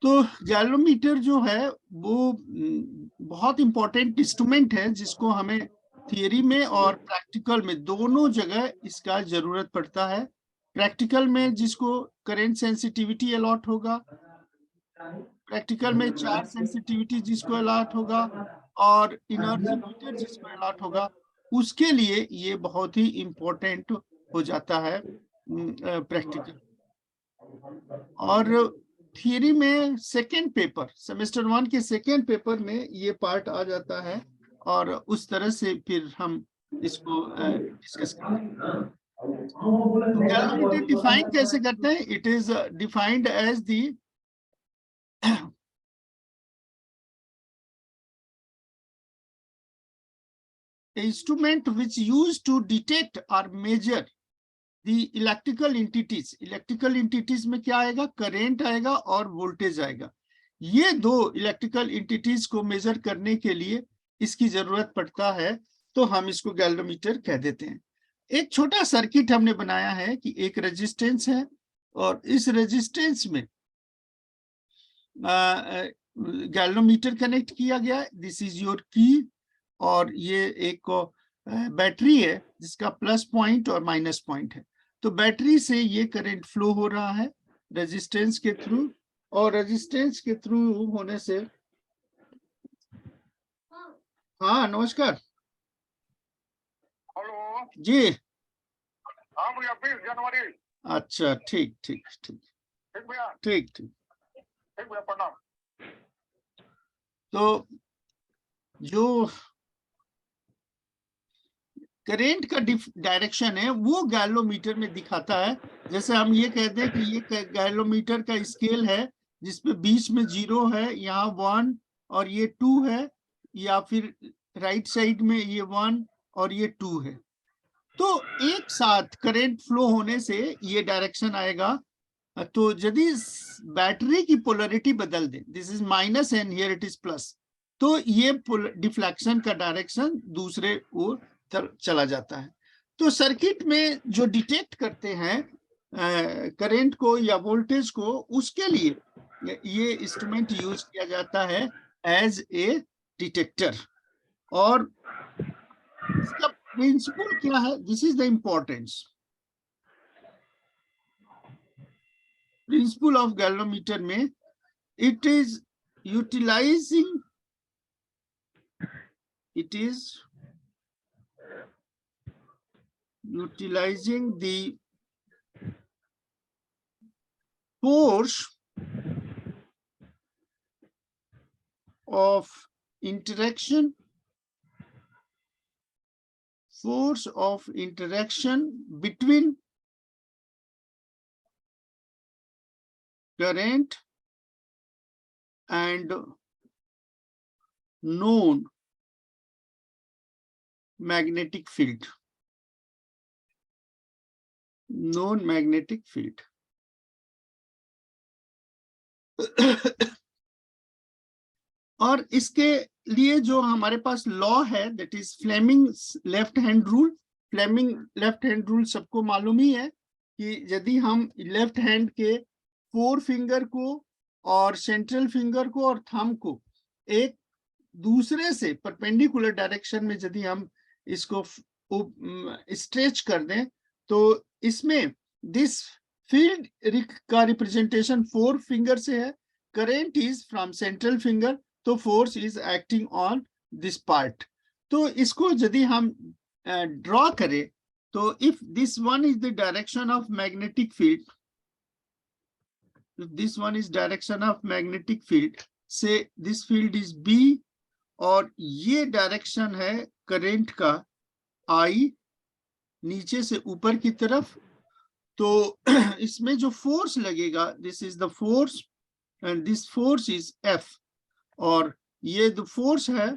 तो गैल्वेनोमीटर जो है वो बहुत इंपॉर्टेंट इंस्ट्रूमेंट है जिसको हमें थियरी में और प्रैक्टिकल में दोनों जगह इसका जरूरत पड़ता है। प्रैक्टिकल में जिसको करंट सेंसिटिविटी अलॉट होगा, प्रैक्टिकल में चार्ज सेंसिटिविटी जिसको अलॉट होगा और एनर्जी मीटर जिसको अलॉट होगा, उसके लिए ये बहुत ही इंपॉर्टेंट हो जाता है प्रैक्टिकल। और थियरी में सेकेंड पेपर, सेमेस्टर 1 के सेकेंड पेपर में ये पार्ट आ जाता है और उस तरह से फिर हम इसको डिस्कस करते हैं। गैल्वेनोमीटर डिफाइन कैसे करते हैं? It is defined as the instrument which used to detect or measure the electrical entities. Electrical entities में क्या आएगा? करंट आएगा और वोल्टेज आएगा। ये दो इलेक्ट्रिकल एंटिटीज को मेजर करने के लिए इसकी जरूरत पड़ता है, तो हम इसको गैल्वेनोमीटर कह देते हैं। एक छोटा सर्किट हमने बनाया है कि एक रेजिस्टेंस है और इस रेजिस्टेंस में गैल्वेनोमीटर कनेक्ट किया गया है। दिस इज योर की, और ये एक बैटरी है जिसका प्लस पॉइंट और माइनस पॉइंट है। तो बैटरी से ये करंट फ्लो हो रहा है रेजिस्टेंस के थ्रू, और रेजिस्टेंस के थ्रू होने से, हाँ नमस्कार। हेलो जी हाँ भैया, 20 जनवरी। अच्छा, ठीक ठीक ठीक ठीक भैया, ठीक ठीक। ठीक भैया, प्रणाम। तो जो करेंट का डायरेक्शन है वो गैल्वेनोमीटर में दिखाता है। जैसे हम ये कहते हैं कि ये गैल्वेनोमीटर का स्केल है जिसपे बीच में 0 है, यहाँ 1 और ये 2 है, या फिर राइट साइड में ये 1 और ये 2 है। तो एक साथ करंट फ्लो होने से ये डायरेक्शन आएगा। तो यदि बैटरी की पोलरिटी बदल दे, this is minus and here it is plus, तो ये डिफ्लेक्शन का डायरेक्शन दूसरे ओर चला जाता है। तो सर्किट में जो डिटेक्ट करते हैं करंट को या वोल्टेज को, उसके लिए ये इंस्ट्रूमेंट यूज किया जाता है एज ए डिटेक्टर। और इसका प्रिंसिपल क्या है? This is the importance principle of galvanometer में। It is utilising the force of interaction between current and known magnetic field. और इसके लिए जो हमारे पास लॉ है, that is Fleming left hand rule. Fleming left hand rule सबको मालूम ही है कि यदि हम लेफ्ट हैंड के 4 फिंगर को और सेंट्रल फिंगर को और थंब को एक दूसरे से परपेंडिकुलर डायरेक्शन में यदि हम इसको स्ट्रेच कर दें, तो इसमें दिस फील्ड का रिप्रेजेंटेशन 4 फिंगर से है। Current is from central finger, तो force is acting on this part. तो इसको यदि हम ड्रॉ करें, तो if this one is the direction of magnetic field, if this one is direction of magnetic field, say this field is B और ये direction है करंट का I नीचे से ऊपर की तरफ, तो इसमें जो फोर्स लगेगा, this is the force and this force is F, और ये जो फोर्स है,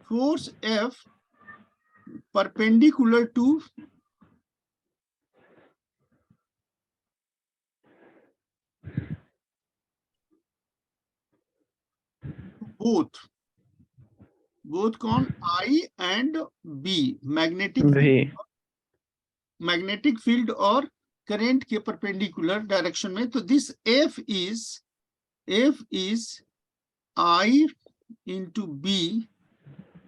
force F perpendicular to both कौन? I and B, magnetic field और करंट के परपेंडिकुलर डायरेक्शन में। तो this F is F is I into B,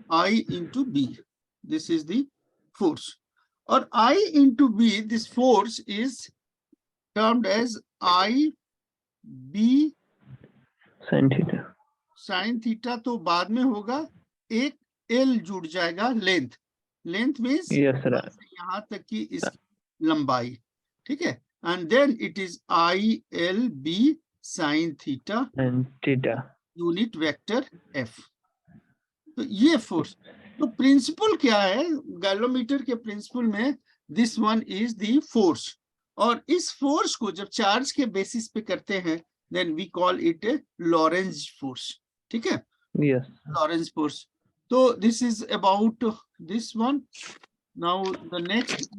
I into B. This is the force. Or I into B, this force is termed as I B sin theta. sin theta तो बाद में होगा, एक L जुड़ जाएगा, length. Length means Yes, sir. यहाँ तक की इसकी लंबाई. ठीक है. And then it is ILB sin theta And theta. Unit vector F. तो ये फोर्स. तो प्रिंसिपल क्या है गैलोमीटर के प्रिंसिपल में? This one is the force. और इस फोर्स को जब चार्ज के बेसिस पे करते हैं then we call it a Lorentz force. ठीक है, Yes. Lorentz force. तो this is about this one. Now the next.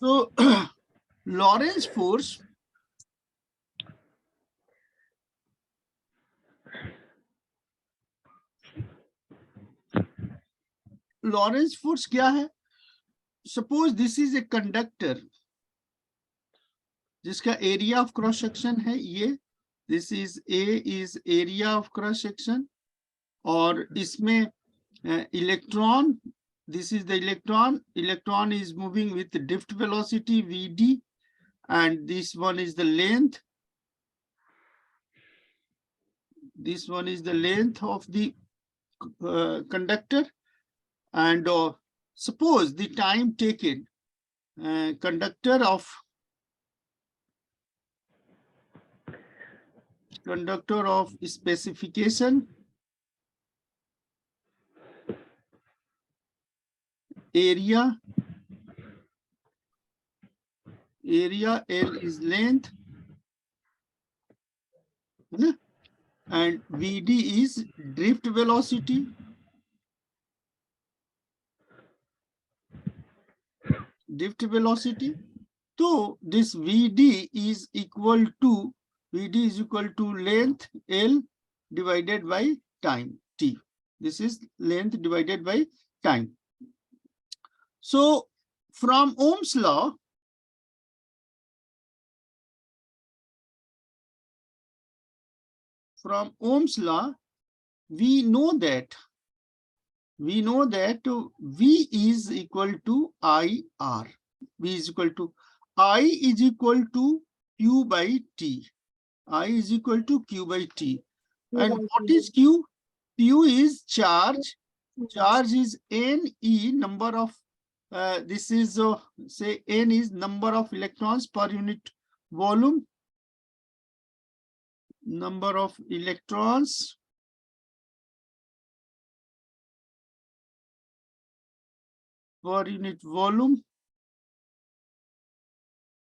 तो लॉरेंज फोर्स लॉरेंज फोर्स क्या है? Suppose this is a conductor जिसका एरिया ऑफ क्रॉस सेक्शन है ये. This is area of cross section. और इसमें electron, this is the electron is moving with drift velocity vd, and this one is the length. This one is the length of the conductor. And suppose the time taken, conductor of specification, area L is length, and Vd is drift velocity. So this Vd is equal to length L divided by time t. This is length divided by time. So from Ohm's law, we know that V is equal to IR. V is equal to I is equal to Q by T. I is equal to Q by T. And what is Q? Q is charge. Charge is NE, number of this is say N is number of electrons per unit volume. Number of electrons per unit volume.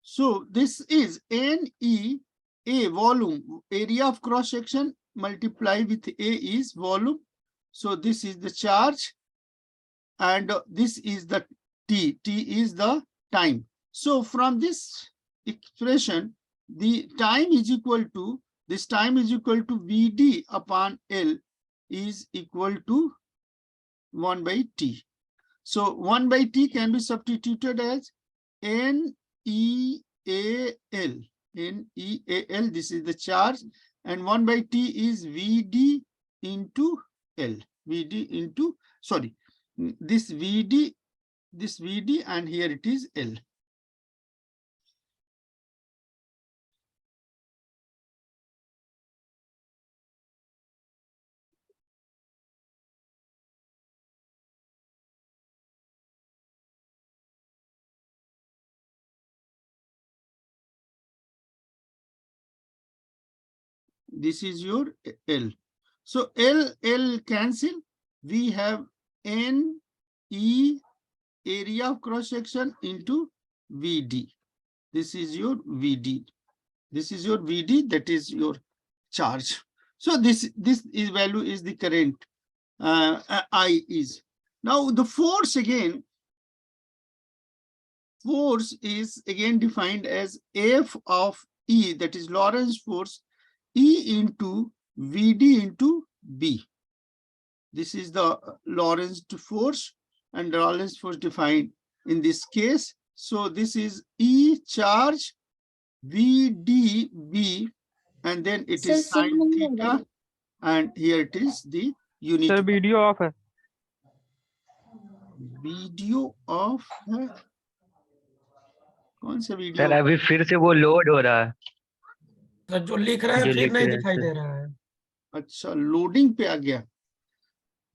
So this is NE, A volume, area of cross section multiply with A is volume. So this is the charge, and this is the T. T is the time. So from this expression, the time is equal to, this time is equal to Vd upon L is equal to 1 by T. So 1 by T can be substituted as NEAL. NEAL, this is the charge, and 1 by T is Vd into L. Vd into, sorry, this Vd, and here it is L. This is your L. So L cancel. We have NE, area of cross section, into Vd. This is your Vd. This is your Vd, that is your charge. So this is value is the current I is. Now the force again. Force is again defined as F of E, that is Lorentz force, E into Vd into B. This is the Lorentz force, and Lorentz force defined in this case. So this is E charge VDB, and then it is sine theta, and here it is the unit. Sir video of है। Video of है? कौन सा video? Sir अभी फिर से वो load हो रहा है। सर जो लिख रहा है जो फिर लिख नहीं रहे हैं दिखाई सर। दे रहा है। अच्छा, लोडिंग पे आ गया।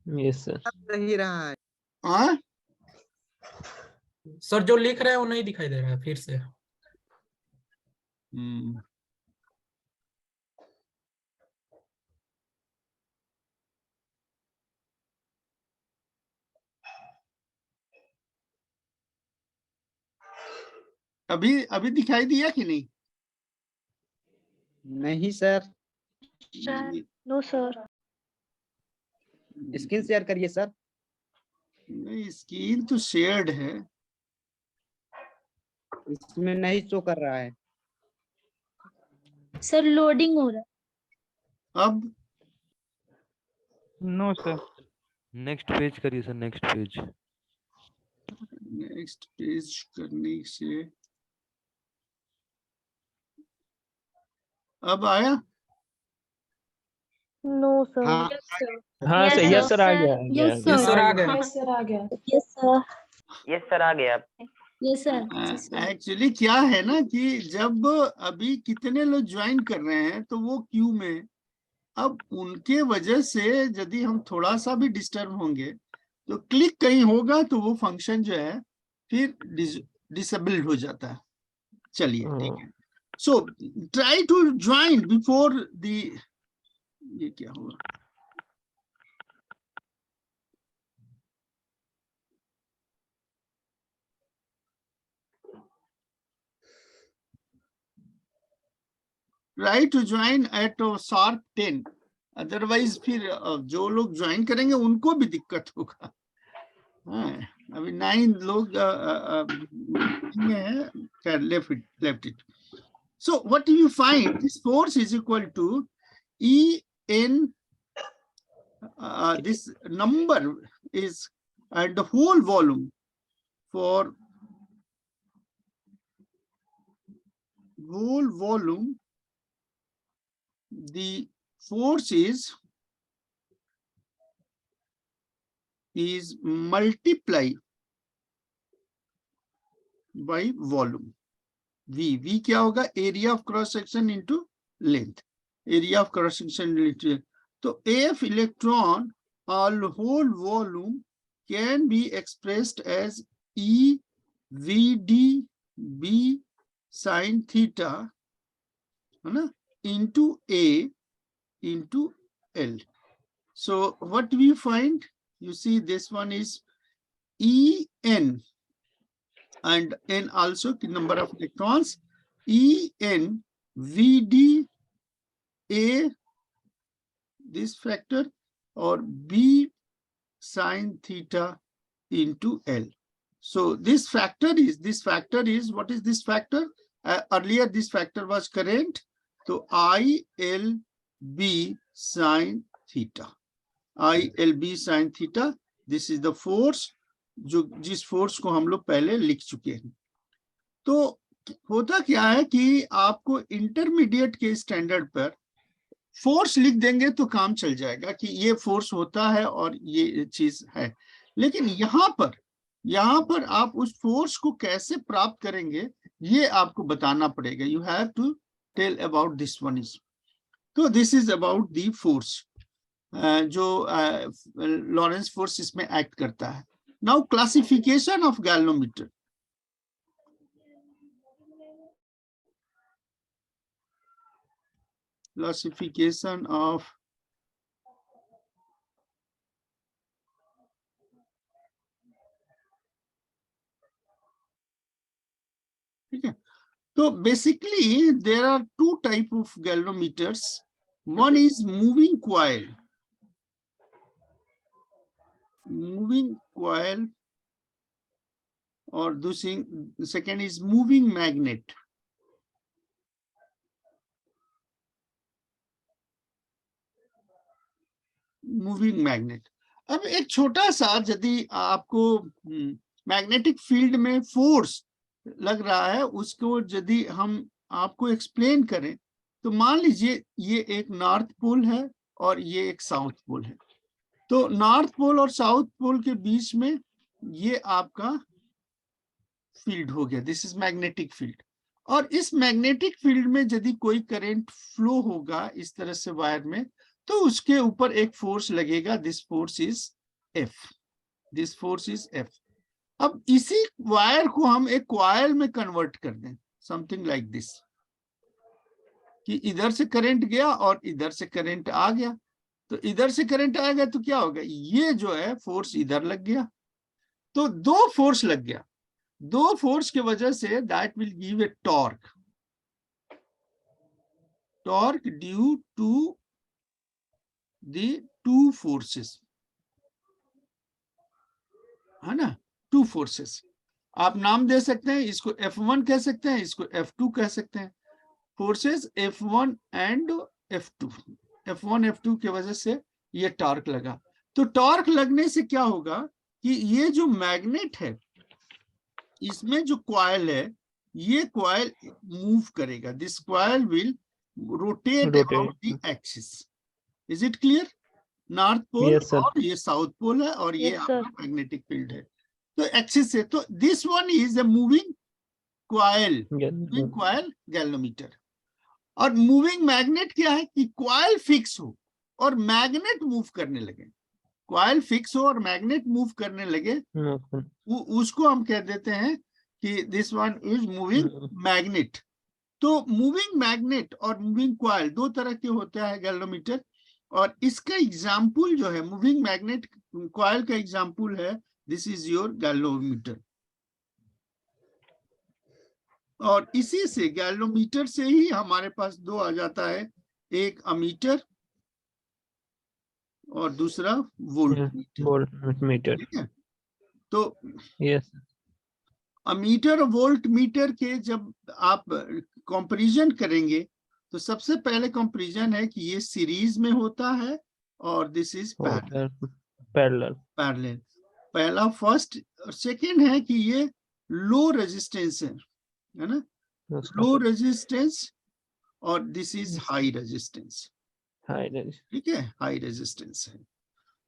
Yes sir. रही रहा है। हाँ, सर जो लिख रहा है वो नहीं दिखाई दे रहा है फिर से। अभी अभी दिखाई दिया कि नहीं? नहीं sir, no sir. Screen share करिए सर। नहीं, स्क्रीन तो शेयर्ड है। इसमें नहीं शो कर रहा है। सर लोडिंग हो रहा है। अब नो सर। नेक्स्ट पेज करिए sir, next page. Next page करने से अब आया? No sir. हाँ। हाँ सर, यस सर आ गया। यस यस सर आ गया। यस सर आ गया। Yes sir. यस सर आ गया। Yes sir. एक्चुअली क्या है ना कि जब अभी कितने लोग ज्वाइन कर रहे हैं तो वो क्यू में, अब उनके वजह से यदि हम थोड़ा सा भी डिस्टर्ब होंगे तो क्लिक कहीं होगा तो वो फंक्शन जो है फिर डिसेबल्ड हो जाता है। चलिए ठीक है। So try to join before the, ये क्या हुआ? Try to join at sharp 10, otherwise फिर जो लोग ज्वाइन करेंगे उनको भी दिक्कत होगा। हाँ, अभी 9 लोग हैं, left it. So what do you find? This force is equal to E n, this number is, and the whole volume for whole volume, the force is multiply by volume. V क्या होगा? Area of cross section into length. Area of cross section into, तो AF electron all whole volume can be expressed as E VD B sin theta, है ना, into A into L. So what do we find? You see this one is E n, and n also the number of electrons, E n VD A, this factor, or B sin theta into L. So this factor is, what is this factor? Earlier this factor was current, so ILB sin theta. ILB sin theta, this is the force, जो जिस force को हम लोग पहले लिख चुके हैं। तो होता क्या है कि आपको इंटरमीडिएट के स्टैंडर्ड पर फोर्स लिख देंगे तो काम चल जाएगा कि ये फोर्स होता है और ये चीज है, लेकिन यहाँ पर आप उस फोर्स को कैसे प्राप्त करेंगे ये आपको बताना पड़ेगा। You have to tell about this one is, तो this is about the force जो लॉरेंस फोर्स इसमें एक्ट करता है। Now classification of galvanometer. Classification of ठीक है, तो basically there are two type of galvanometers. One is moving coil, और दूसरी second is moving magnet. Moving magnet. अब एक छोटा सा, यदि आपको मैग्नेटिक फील्ड में फोर्स लग रहा है उसको यदि हम आपको एक्सप्लेन करें तो मान लीजिए ये एक नॉर्थ पोल है और ये एक साउथ पोल है। तो नॉर्थ पोल और साउथ पोल के बीच में ये आपका फील्ड हो गया, दिस इज मैग्नेटिक फील्ड। और इस मैग्नेटिक फील्ड में यदि कोई करंट फ्लो होगा इस तरह से वायर में, तो उसके ऊपर एक फोर्स लगेगा, this force is F, this force is F. अब इसी वायर को हम एक कॉइल में कन्वर्ट कर दें, समथिंग लाइक दिस, कि इधर से करंट गया और इधर से करंट आ गया। तो इधर से करंट आ गया तो क्या होगा, ये जो है फोर्स इधर लग गया, तो दो फोर्स लग गया। दो फोर्स की वजह से that will give a torque, torque due to the two forces, है ना, टू फोर्सेस। आप नाम दे सकते हैं, इसको F1 कह सकते हैं, इसको F2 कह सकते हैं। Forces F1 and F2, F1 F2 की वजह से ये टॉर्क लगा। तो टॉर्क लगने से क्या होगा कि ये जो मैग्नेट है इसमें जो कॉइल है, ये कॉइल मूव करेगा, this coil will rotate about the axis. Is it clear? North pole Yes, sir. और ये साउथ पोल है और ये Yes, sir. आपका मैग्नेटिक फील्ड है, तो एक्सिस से। तो this one is a moving coil, moving coil galvanometer. और मूविंग मैग्नेट क्या है कि कॉइल फिक्स हो और मैग्नेट मूव करने लगे, कॉइल फिक्स हो और मैग्नेट मूव करने लगे, उसको हम कह देते हैं कि this one is moving magnet. तो मूविंग मैग्नेट और मूविंग कॉइल दो तरह के होते हैं गैल्वेनोमीटर, और इसका एग्जाम्पल जो है मूविंग मैग्नेट कॉइल का एग्जाम्पल है, दिस इज योर गैल्वेनोमीटर। और इसी से गैल्वेनोमीटर से ही हमारे पास दो आ जाता है, एक अमीटर और दूसरा वोल्टमीटर, ठीक है। तो Yes. अमीटर और वोल्ट मीटर के जब आप कंपैरिजन करेंगे तो सबसे पहले कंपैरिजन है कि ये सीरीज में होता है और दिस इज Parallel. पैरेलल, पहला फर्स्ट। और सेकंड है कि ये लो रेजिस्टेंस है ना, लो रेजिस्टेंस, और दिस इज हाई रेजिस्टेंस, ठीक है, हाई रेजिस्टेंस है।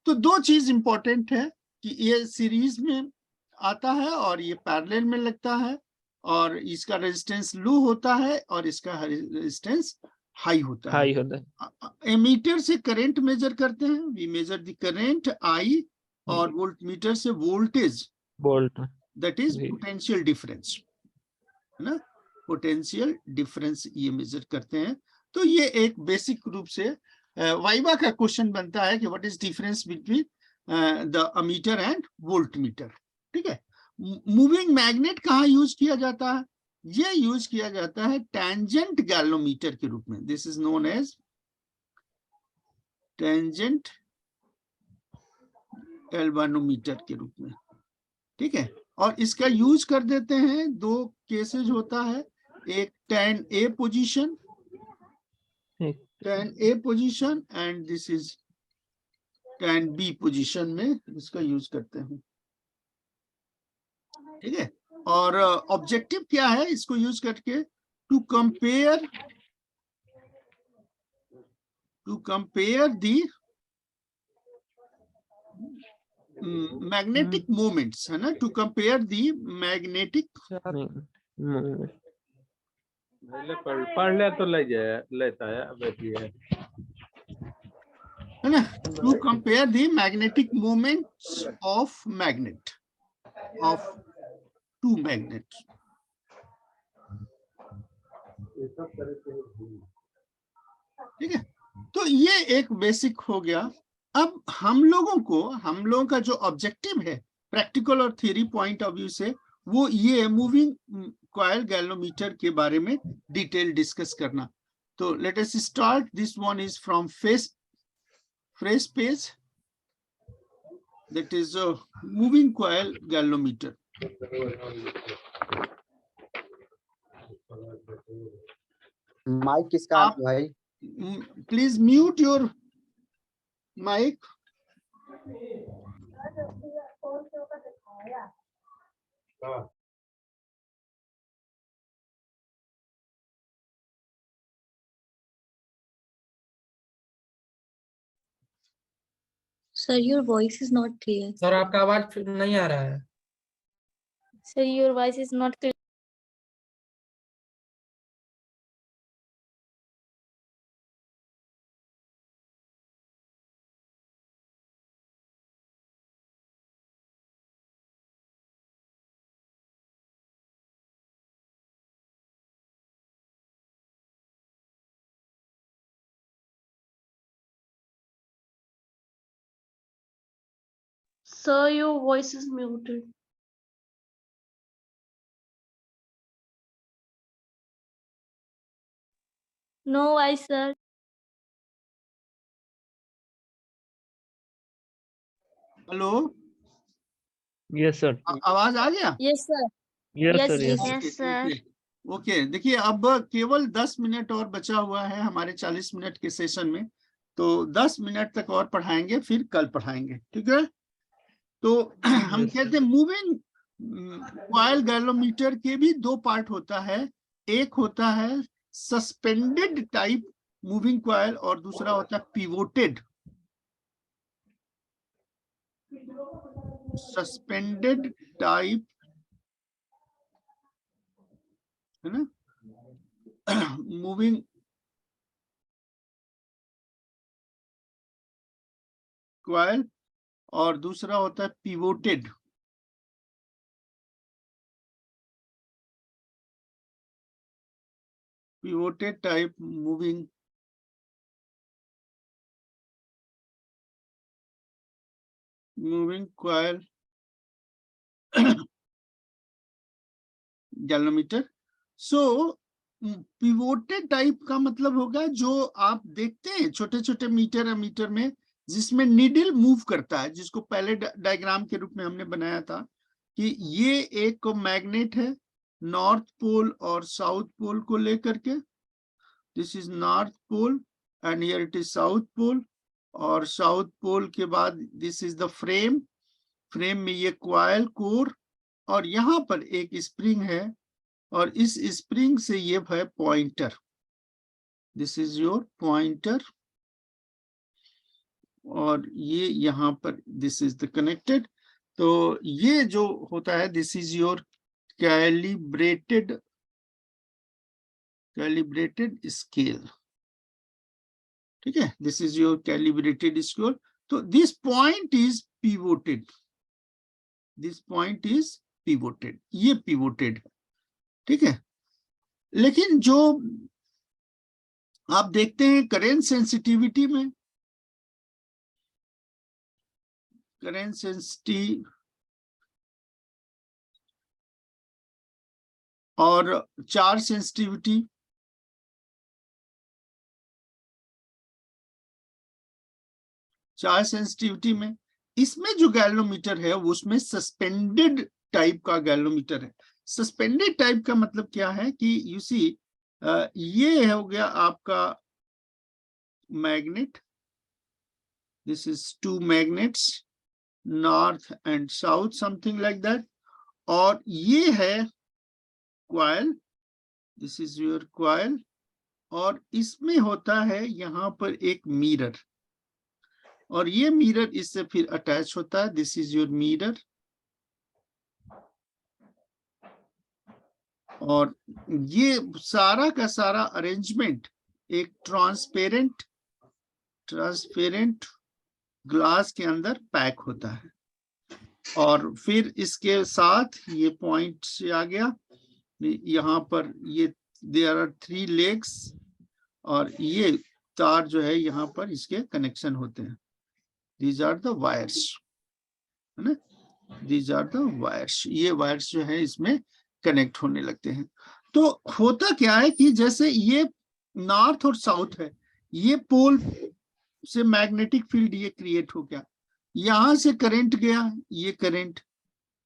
तो दो चीज इंपॉर्टेंट है कि ये सीरीज में आता है और ये पैरेलल में लगता है, और इसका रेजिस्टेंस लो होता है और इसका रेजिस्टेंस हाई होता है। एमीटर से करंट मेजर करते हैं, we measure the current I, और वोल्टमीटर से voltage, that is potential difference, है ना, पोटेंशियल डिफरेंस ये मेजर करते हैं। तो ये एक बेसिक रूप से वाइवा का क्वेश्चन बनता है कि what is difference between the ammeter and voltmeter, ठीक है। मूविंग मैग्नेट कहाँ यूज किया जाता है, ये यूज किया जाता है टेंजेंट गैल्वेनोमीटर के रूप में, this is known as tangent galvanometer के रूप में, ठीक है। और इसका यूज कर देते हैं, दो केसेस होता है, एक 10A position, 10A position, and this is 10B position में इसका यूज करते हैं, ठीक है। और ऑब्जेक्टिव क्या है इसको यूज करके, to compare the magnetic moments, है ना, टू कंपेयर दी मैग्नेटिक, पढ़ ले तो ले जाए लेता है बैठी है ना, to compare the magnetic moments of magnet, of two magnet, ठीक है। तो ये एक बेसिक हो गया। अब हम लोगों का जो ऑब्जेक्टिव है प्रैक्टिकल और थ्योरी पॉइंट ऑफ व्यू से, वो ये मूविंग कॉइल गैल्वेनोमीटर के बारे में डिटेल डिस्कस करना। तो let us start, this one is from fresh page, that is moving coil galvanometer. Mic किसका है भाई? Please mute your mic. Sir, your voice is not clear. Sir आपका आवाज नहीं आ रहा है। Sir, your voice is not clear. Sir, your voice is muted. No, why, sir? Hello, Yes, sir. आवाज आ गया? Yes, sir. Yes, Yes, sir. Yes. yes. Okay, sir. Okay, okay. देखिए अब केवल 10 मिनट और बचा हुआ है हमारे 40 मिनट के सेशन में, तो 10 मिनट तक और पढ़ाएंगे, फिर कल पढ़ाएंगे, ठीक है? तो हम Yes, sir. कहते हैं मूविंग कॉइल गैल्वेनोमीटर के भी दो पार्ट होता है। एक होता है सस्पेंडेड टाइप मूविंग कॉइल और दूसरा होता है पिवोटेड। सस्पेंडेड टाइप है ना, मूविंग कॉइल और दूसरा होता है pivoted. Pivoted type moving coil galvanometer. So pivoted type का मतलब होगा जो आप देखते हैं छोटे छोटे मीटर में, जिसमें नीडल मूव करता है, जिसको पहले डायग्राम के रूप में हमने बनाया था कि ये एक मैग्नेट है नॉर्थ पोल और साउथ पोल को लेकर के। This is north pole and here it is south pole, और साउथ पोल के बाद दिस इज द फ्रेम में ये कॉइल कोर, और यहाँ पर एक स्प्रिंग है, और इस स्प्रिंग से ये है pointer. This is your pointer, और ये यहाँ पर दिस इज द कनेक्टेड। तो ये जो होता है this is your calibrated scale, ठीक है? This is your calibrated scale. तो this point is pivoted, this point is pivoted, ये पिवोटेड है, ठीक है? लेकिन जो आप देखते हैं करेंट सेंसिटिविटी में, करेंट सेंसिटिव और चार्ज सेंसिटिविटी, में इसमें जो गैल्वेनोमीटर है उसमें सस्पेंडेड टाइप का गैल्वेनोमीटर है। सस्पेंडेड टाइप का मतलब क्या है कि यू सी ये हो गया आपका magnet, this is two magnets north and south something like that, और ये है coil, this is your coil, और इसमें होता है यहाँ पर एक मिरर, और ये मिरर इससे फिर अटैच होता है। दिस इज योर मिरर, और ये सारा का सारा अरेंजमेंट एक ट्रांसपेरेंट ग्लास के अंदर पैक होता है, और फिर इसके साथ ये पॉइंट से आ गया यहाँ पर, ये देयर आर 3 लेग्स, और ये तार जो है यहाँ पर इसके कनेक्शन होते हैं। These are the wires, है ना? These are the wires, ये वायर्स जो है इसमें कनेक्ट होने लगते हैं। तो होता क्या है कि जैसे ये नॉर्थ और साउथ है, ये पोल से मैग्नेटिक फील्ड ये क्रिएट हो गया, यहाँ से करंट गया, ये करंट,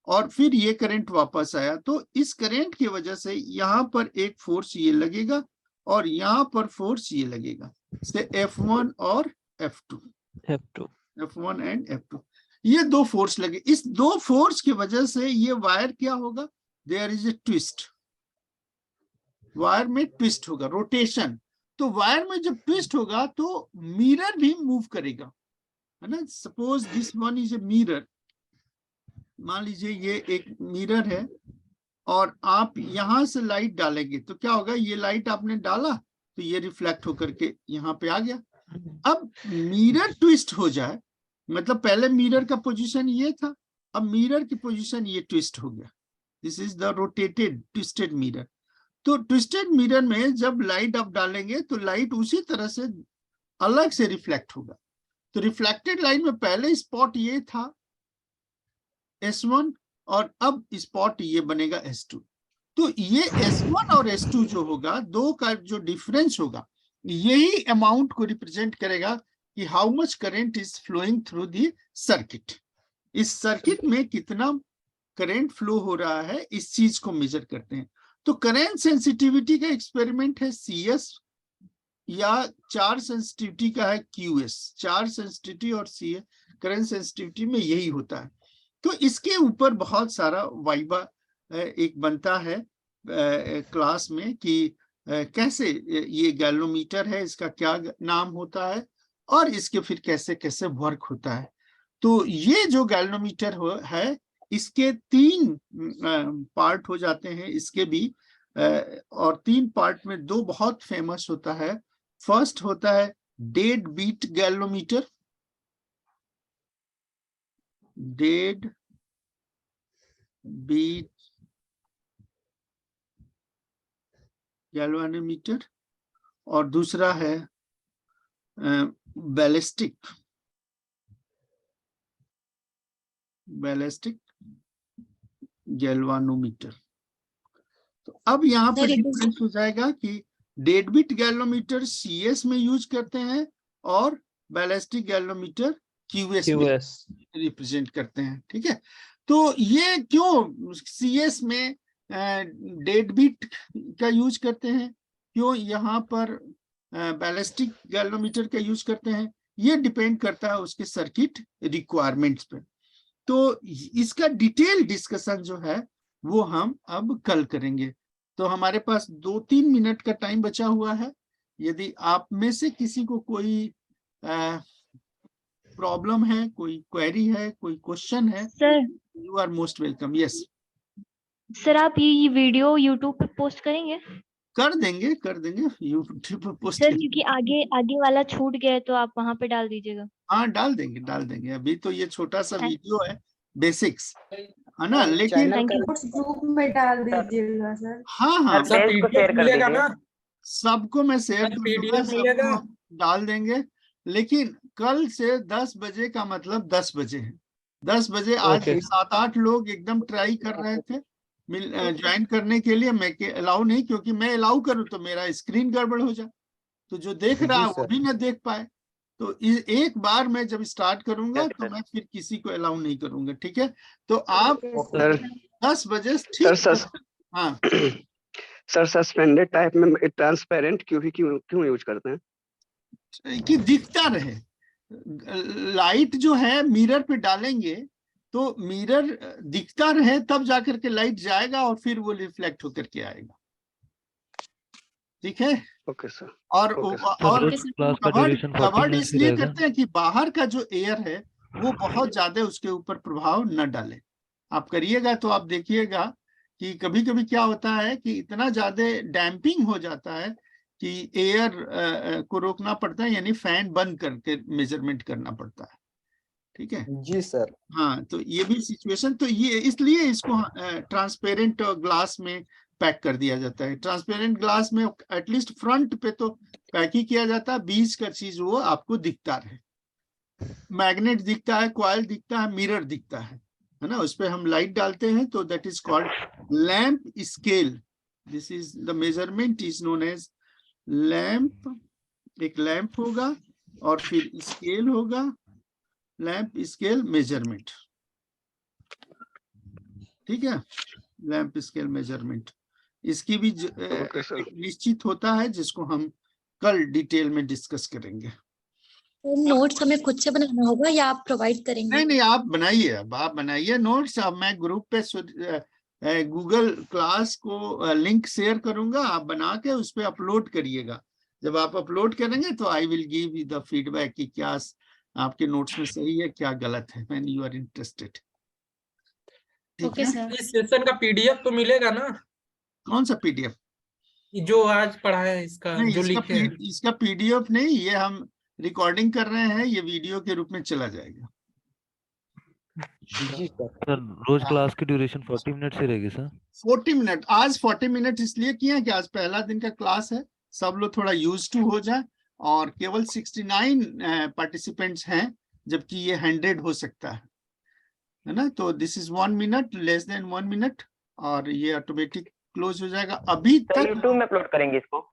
और फिर ये करंट वापस आया, तो इस करंट की वजह से यहाँ पर एक फोर्स ये लगेगा और यहाँ पर फोर्स ये लगेगा, से F1 और F2, F1 एंड F2, ये दो फोर्स लगे। इस दो फोर्स की वजह से ये वायर क्या होगा, there is a twist, wire में ट्विस्ट होगा, रोटेशन। तो वायर में जब ट्विस्ट होगा तो मिरर भी मूव करेगा, है ना। Suppose this one is a mirror, मान लीजिए ये एक मिरर है और आप यहां से लाइट डालेंगे तो क्या होगा, ये लाइट आपने डाला तो ये रिफ्लेक्ट होकर के यहाँ पे आ गया। अब मिरर ट्विस्ट हो जाए, मतलब पहले मिरर का पोजीशन ये था, अब मिरर की पोजीशन ये ट्विस्ट हो गया, this is the rotated twisted mirror. तो ट्विस्टेड मिरर में जब लाइट आप डालेंगे तो लाइट उसी तरह से अलग से रिफ्लेक्ट होगा। तो रिफ्लेक्टेड लाइट में पहले स्पॉट ये था S1 और अब स्पॉट ये बनेगा S2। तो ये S1 और S2 जो होगा, दो का जो डिफरेंस होगा, यही अमाउंट को रिप्रेजेंट करेगा कि how much current is flowing through the circuit. इस सर्किट में कितना करंट फ्लो हो रहा है, इस चीज को मेजर करते हैं। तो करंट सेंसिटिविटी का एक्सपेरिमेंट है CS या चार्ज सेंसिटिविटी का है QS। चार्ज सेंसिटिविटी और CS करंट सेंसिटिविटी में यही होता है। तो इसके ऊपर बहुत सारा वाइवा एक बनता है क्लास में कि कैसे ये गैल्वेनोमीटर है, इसका क्या नाम होता है और इसके फिर कैसे कैसे वर्क होता है। तो ये जो गैल्वेनोमीटर है इसके 3 पार्ट हो जाते हैं इसके भी, और 3 पार्ट में 2 बहुत फेमस होता है। फर्स्ट होता है dead beat galvanometer, dead beat galvanometer, और दूसरा है बैलिस्टिक गैल्वेनोमीटर। तो अब यहाँ पर डिफरेंस हो जाएगा कि डेड बीट गैल्वेनोमीटर CS में यूज करते हैं और बैलिस्टिक गैल्वेनोमीटर QS में रिप्रेजेंट करते हैं। ठीक है, तो ये क्यों CS में डेड बीट का यूज करते हैं, क्यों यहाँ पर बैलिस्टिक गैल्वेनोमीटर का यूज करते हैं, ये डिपेंड करता है उसके सर्किट रिक्वायरमेंट्स पे। तो इसका डिटेल डिस्कशन जो है वो हम अब कल करेंगे। तो हमारे पास 2-3 मिनट का टाइम बचा हुआ है। यदि आप में से किसी को कोई प्रॉब्लम है, कोई क्वेरी है, कोई क्वेश्चन है, sir you are most welcome. Yes sir, आप ये वीडियो YouTube पे पोस्ट करेंगे? कर देंगे यूट्यूब पे पोस्ट। सर क्योंकि आगे वाला छूट गया है तो आप वहां पे डाल दीजिएगा। हाँ डाल देंगे। अभी तो ये छोटा सा वीडियो है, बेसिक्स है ना, चैनल लेकिन ग्रुप में डाल दीजिएगा सर। हाँ सर PDF मिलेगा ना? सबको मैं शेयर कर दूंगा, PDF मिलेगा? सबको डाल देंगे। लेकिन कल से 10 बजे का मतलब 10 बजे है। 10 बजे आज 7-8 लोग एकदम ट्राई कर रहे थे ज्वाइन करने के लिए। मैं अलाउ नहीं, क्योंकि मैं अलाउ करूं तो मेरा स्क्रीन गड़बड़ हो जाए, तो जो देख रहा है वो भी ना देख पाए। तो एक बार मैं जब स्टार्ट करूंगा तो मैं फिर किसी को अलाउ नहीं करूंगा। ठीक है, तो आप 10 बजे ठीक। हाँ सर, सस्पेंडेड टाइप में ट्रांसपेरेंट क्यों यूज करते हैं? कि दिखता रहे। लाइट जो है मिरर पे डालेंगे तो मिरर दिखता रहे, तब जाकर के लाइट जाएगा और फिर वो रिफ्लेक्ट होकर के आएगा। ठीक है, ओके सर। और कवर्ड इसलिए रहेगा। करते हैं कि बाहर का जो एयर है वो बहुत ज्यादा उसके ऊपर प्रभाव न डाले। आप करिएगा तो आप देखिएगा कि कभी कभी क्या होता है कि इतना ज्यादा डैम्पिंग हो जाता है कि एयर को रोकना पड़ता है, यानी फैन बंद करके मेजरमेंट करना पड़ता है। ठीक है जी सर। हाँ, तो ये भी सिचुएशन, तो ये इसलिए इसको ट्रांसपेरेंट ग्लास में पैक कर दिया जाता है। ट्रांसपेरेंट ग्लास में एटलीस्ट फ्रंट पे तो पैक ही किया जाता है, बीच का चीज वो आपको दिखता रहे। मैग्नेट दिखता है, कॉइल दिखता है, मिरर दिखता है ना, उस पर हम लाइट डालते हैं तो that is called lamp scale. This is the measurement is known as lamp. एक लैंप होगा और फिर स्केल होगा, लैंप स्केल मेजरमेंट। ठीक है, लैंप स्केल मेजरमेंट, इसकी भी निश्चित होता है जिसको हम कल डिटेल में डिस्कस करेंगे। नोट्स हमें खुद से बनाना होगा या आप प्रोवाइड करेंगे? नहीं, आप बनाइए, अब आप बनाइए नोट्स। अब मैं ग्रुप पे गूगल क्लास को लिंक शेयर करूंगा, आप बना के उस पर अपलोड करिएगा। जब आप अपलोड करेंगे तो I will give you the feedback कि क्या आपके नोट्स में सही है क्या गलत है, व्हेन यू आर इंटरेस्टेड। ठीक ओके है, सर। इस सेशन का पीडीएफ तो मिलेगा ना, कौन सा पीडीएफ? जो आज पढ़ा है इसका नहीं, जो लिखे हैं? इसका पीडीएफ नहीं, ये हम रिकॉर्डिंग कर रहे हैं, ये वीडियो के रूप में चला जाएगा। जी सर। सर रोज क्लास की ड्यूरेशन 40 मिनट से रहेगी सर। 40 मिनट, आज 40 मिनट इसलिए किया कि आज पहला दिन का क्लास है, सब लोग थोड़ा यूज टू हो जाए, और केवल 69 पार्टिसिपेंट्स हैं, जबकि ये 100 हो सकता है ना। तो this is 1 minute, less than 1 minute, और ये ऑटोमेटिक क्लोज हो जाएगा। अभी तक यूट्यूब में अपलोड करेंगे इसको?